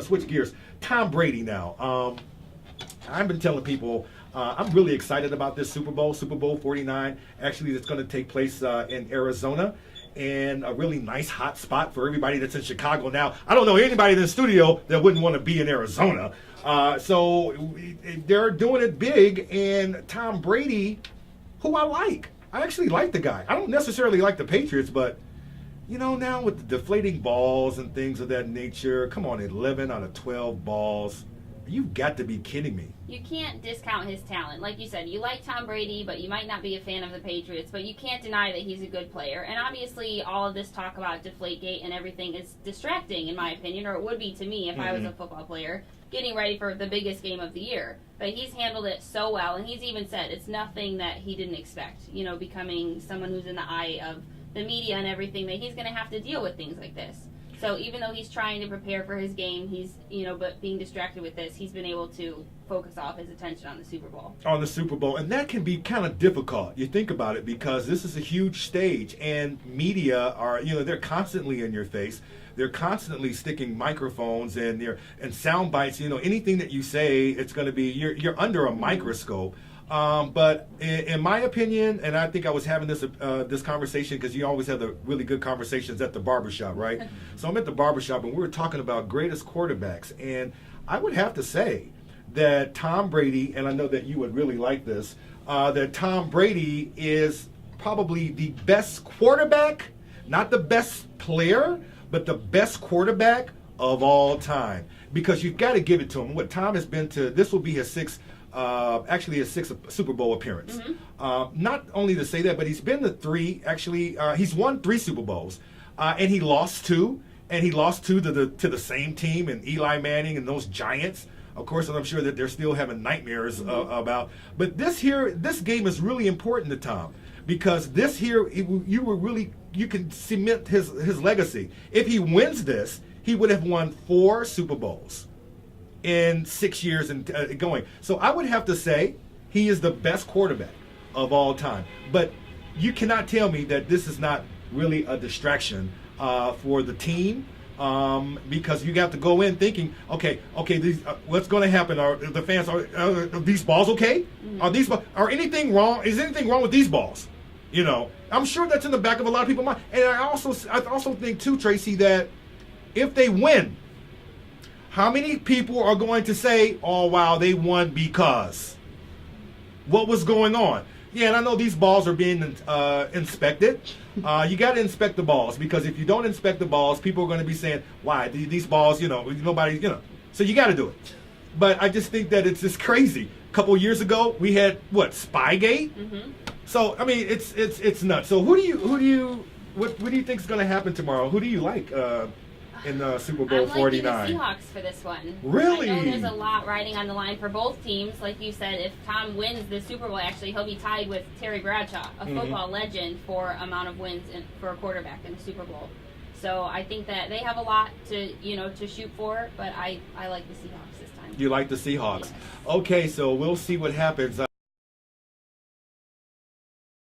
switch gears. Tom Brady now. I've been telling people I'm really excited about this Super Bowl, Super Bowl 49. Actually, it's going to take place in Arizona, and a really nice hot spot for everybody that's in Chicago now. I don't know anybody in the studio that wouldn't want to be in Arizona. So they're doing it big, and Tom Brady, who I like. I actually like the guy. I don't necessarily like the Patriots, but you know, now with the deflating balls and things of that nature, come on, 11 out of 12 balls. You've got to be kidding me. You can't discount his talent. Like you said, you like Tom Brady, but you might not be a fan of the Patriots, but you can't deny that he's a good player. And obviously, all of this talk about Deflategate and everything is distracting, in my opinion, or it would be to me if I was a football player getting ready for the biggest game of the year. But he's handled it so well, and he's even said it's nothing that he didn't expect, you know, becoming someone who's in the eye of the media and everything, that he's going to have to deal with things like this. So even though he's trying to prepare for his game, he's, you know, but being distracted with this, he's been able to focus off his attention on the Super Bowl. On the Super Bowl. And that can be kind of difficult. You think about it, because this is a huge stage, and media are, you know, they're constantly in your face. They're constantly sticking microphones and sound bites. You know, anything that you say, it's going to be, you're under a microscope. But in my opinion, and I think I was having this conversation, because you always have the really good conversations at the barbershop, right? So I'm at the barbershop, and we were talking about greatest quarterbacks. And I would have to say that Tom Brady, and I know that you would really like this, that Tom Brady is probably the best quarterback, not the best player, but the best quarterback of all time. Because you've got to give it to him. What Tom has been to, this will be his sixth Super Bowl appearance. Not only to say that, but he's been to three. Actually, he's won 3 Super Bowls, and he lost 2. And he lost 2 to the same team, and Eli Manning and those Giants. Of course, and I'm sure that they're still having nightmares about. But this game is really important to Tom, because this here, you can cement his legacy. If he wins this, he would have won 4 Super Bowls in 6 years and going. So I would have to say he is the best quarterback of all time. But you cannot tell me that this is not really a distraction for the team, because you got to go in thinking, okay, these, what's going to happen? Are the fans, are these balls okay? Are anything wrong? Is anything wrong with these balls? You know, I'm sure that's in the back of a lot of people's mind. And I also think too, Traci, that if they win, how many people are going to say, oh, wow, they won because? What was going on? Yeah, and I know these balls are being inspected. You got to inspect the balls, because if you don't inspect the balls, people are going to be saying, why? These balls, you know, nobody, you know. So you got to do it. But I just think that it's just crazy. A couple years ago, we had, what, Spygate? So, I mean, it's nuts. So what do you think is going to happen tomorrow? Who do you like in Super Bowl 49? I'm liking the Seahawks for this one. Really? I know there's a lot riding on the line for both teams. Like you said, if Tom wins the Super Bowl, actually, he'll be tied with Terry Bradshaw, a football legend, for amount of wins for a quarterback in the Super Bowl. So I think that they have a lot to shoot for, but I like the Seahawks this time. You like the Seahawks? Yes. Okay, so we'll see what happens.